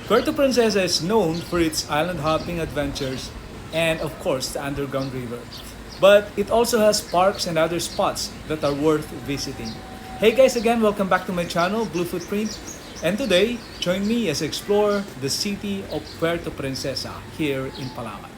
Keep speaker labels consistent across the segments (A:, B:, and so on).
A: Puerto Princesa is known for its island hopping adventures and, of course, the underground river. But it also has parks and other spots that are worth visiting. Hey guys, again, welcome back to my channel, Blue Footprint. And today, join me as I explore the city of Puerto Princesa here in Palawan.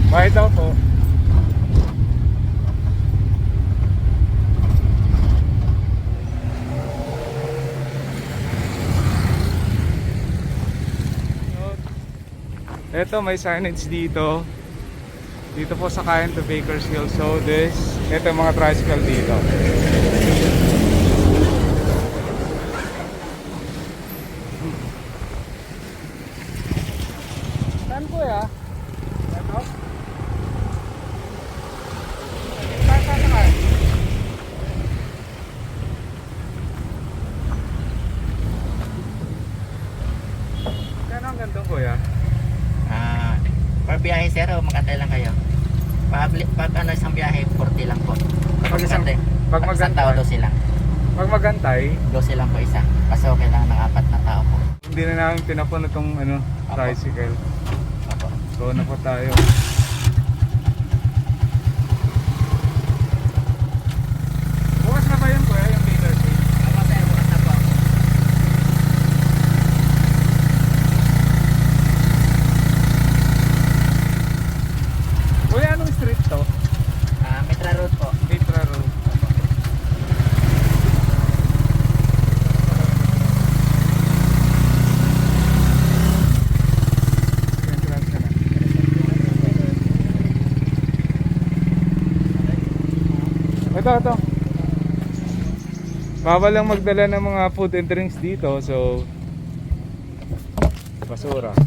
A: Bakit daw po? Ito may signage dito. Dito po sa Kayan to Bakersfield. So ito yung mga tricycle dito. Saan po ya? Ito? Kano ang ganito kuya?
B: Per biyahe sir o magantay lang kayo? Pag ano isang biyahe, 40 lang po. Pag isang tao, 12 lang.
A: Pag magantay,
B: 12 lang po isa. Kasi okay lang ng 4 na tao po.
A: hindi na namin pinapon itong tricycle.
B: Opo.
A: So na po tayo. Bukas na ba yun kuya, yung Bakersfield?
B: Opo sir, bukas na po.
A: Kuya, anong street to?
B: Mitra Road po.
A: Mitra Road. Ito. Bawal lang magdala ng mga food and drinks dito, so basura.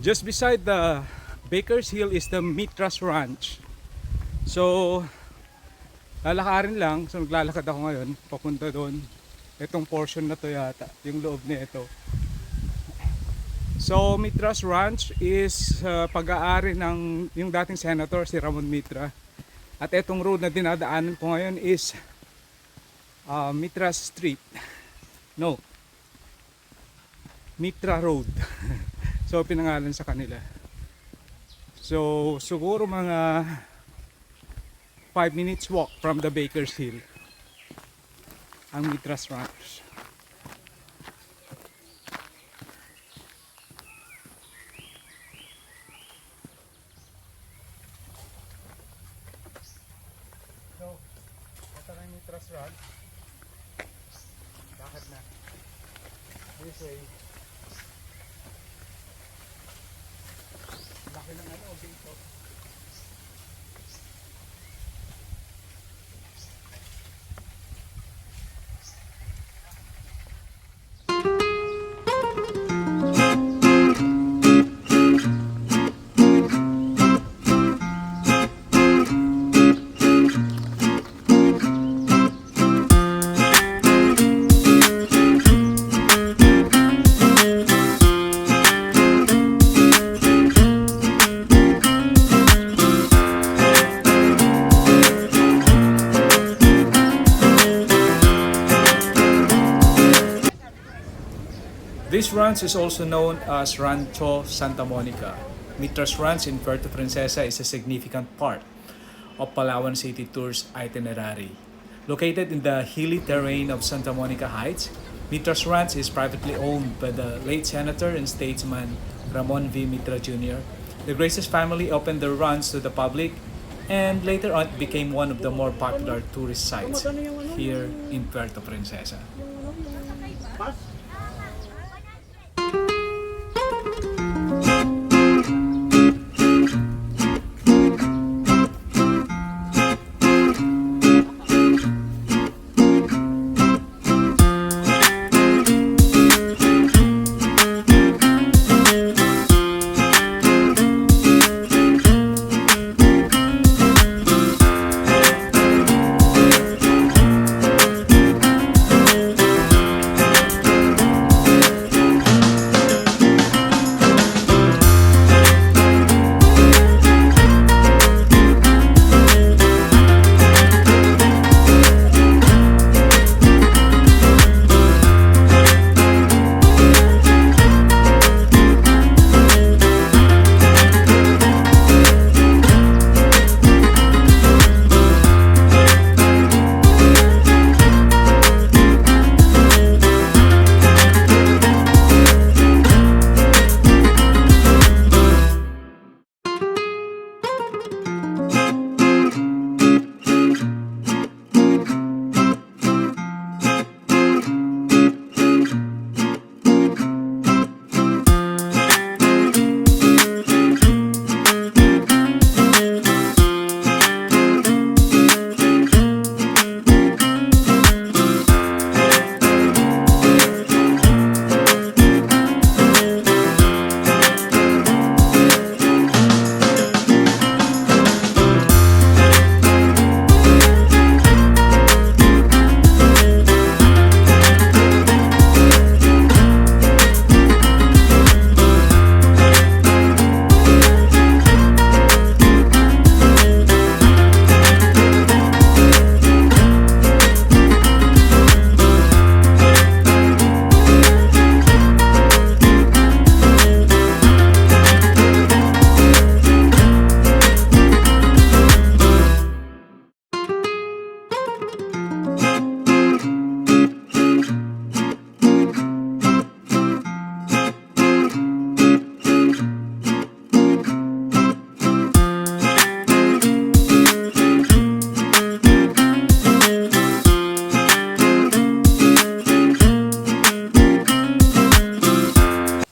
A: Just beside the Baker's Hill is the Mitra's Ranch. So, lalakarin lang. So, naglalakad ako ngayon papunta doon. Itong portion na to yata, yung loob nito. So, Mitra's Ranch is pag-aari ng yung dating senator, si Ramon Mitra. At itong road na dinadaanan ko ngayon is Mitra Street. No. Mitra Road. So, pinangalan sa kanila. So, siguro mga 5 minutes walk from the Baker's Hill ang Mitra's Ranch. So, ito na yung Mitra's Ranch. Bakit na? This way. Laki ng ano, dito. This ranch is also known as Rancho Santa Monica. Mitra's Ranch in Puerto Princesa is a significant part of Palawan City Tour's itinerary. Located in the hilly terrain of Santa Monica Heights, Mitra's Ranch is privately owned by the late senator and statesman Ramon V. Mitra Jr. The Graces family opened the ranch to the public and later on became one of the more popular tourist sites here in Puerto Princesa.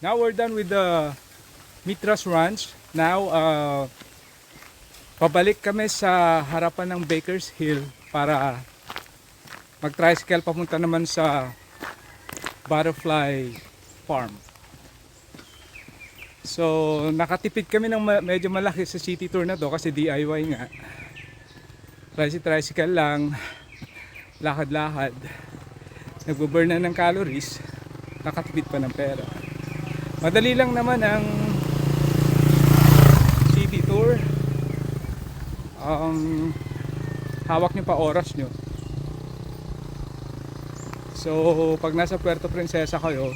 A: Now we're done with the Mitra's Ranch. Now, pabalik kami sa harapan ng Baker's Hill para mag-tricycle papunta naman sa Butterfly Farm. So, nakatipid kami ng medyo malaki sa city tour na to kasi DIY nga. Tricycle lang, lakad-lakad. Nagbo-burn na ng calories, nakatipid pa ng pera. Madali lang naman ang city tour. Hawak nyo pa oras nyo. So, pag nasa Puerto Princesa kayo,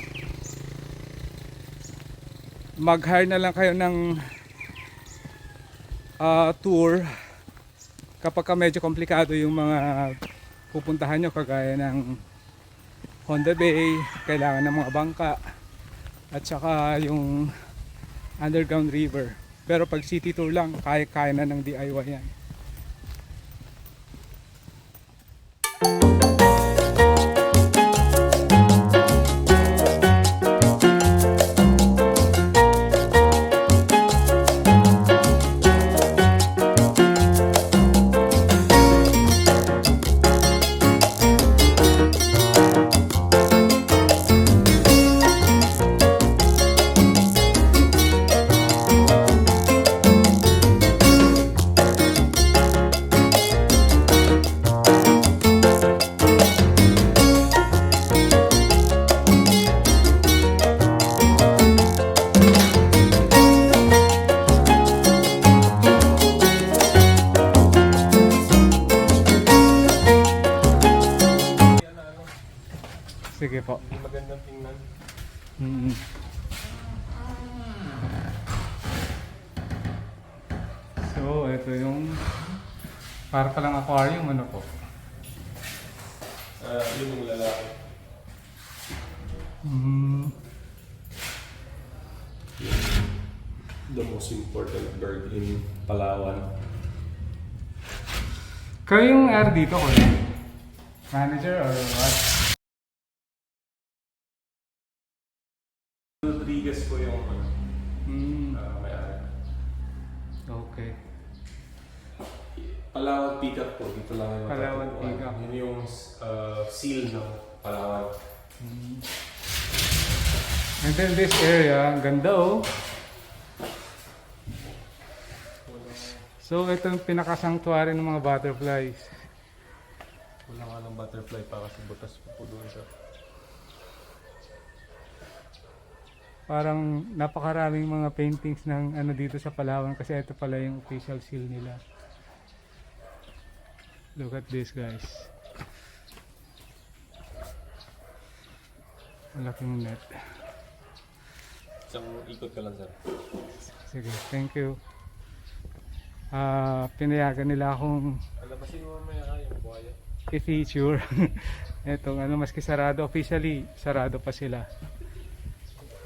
A: mag-hire na lang kayo ng tour kapag ka medyo komplikado yung mga pupuntahan nyo, kagaya ng Honda Bay, kailangan ng mga bangka, at saka yung underground river. Pero pag city tour lang, kaya na ng DIY yan. Sige po.
C: Hindi magandang tingnan.
A: So, ito yung para palang aquarium, ano po?
C: Yun yung lalaki. The most important bird in Palawan.
A: Kayo yung dito ko, manager or what?
C: Rodriguez po yung may-ari.
A: Okay.
C: Palawan Peacock po. Dito lang yung
A: Palawan
C: matatagpuan.
A: Peacock.
C: Yun yung seal ng Palawan.
A: And then this area, ang ganda oh. So ito yung pinaka-sanctuary ng mga butterflies.
C: Wala nga ng butterfly pa kasi butas po doon siya.
A: Parang napakaraming mga paintings ng ano dito sa Palawan kasi ito pala yung official seal nila. Look at this, guys. Malaking net.
C: Isang ikot ka lang, sir.
A: Sige, thank you. Pinayagan nila akong
C: Alabasin mo mamaya yung buhaya.
A: i-feature. Etong ano, maski sarado, officially sarado pa sila.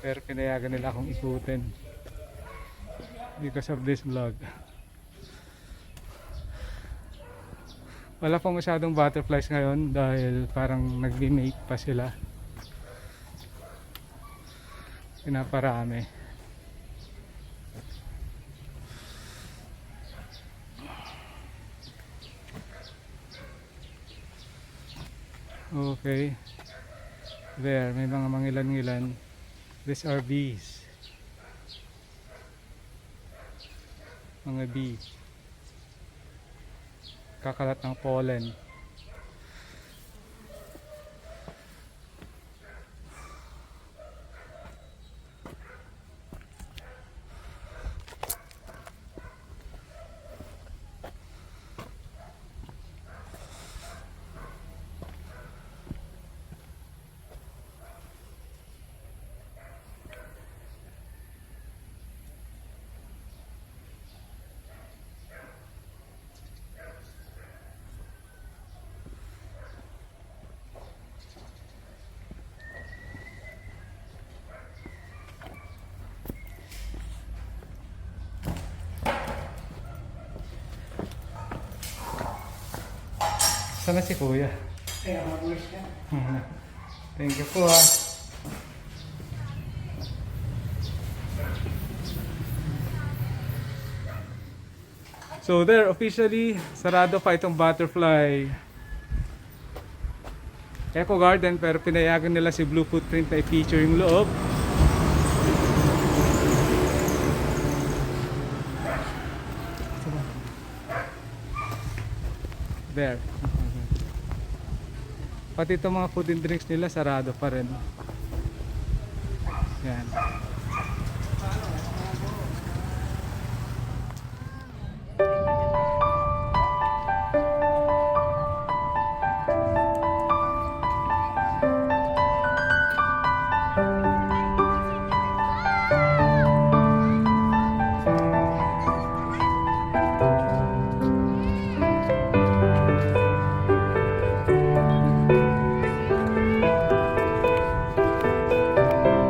A: Pero pinayagan nila akong ikutin because of this vlog. Wala pa masyadong butterflies ngayon dahil parang nagbi-mate pa sila. Pinaparami. Okay. There, may mga mangilan-ngilan. These are bees. Mga bee. Kakalat ng pollen. Sana si Kuya? Thank you po ah. So there, officially, sarado pa itong butterfly Eco Garden, pero pinayagan nila si Blue Footprint na i-feature yung loob. There. Pati itong mga food and drinks nila sarado pa rin. Yan.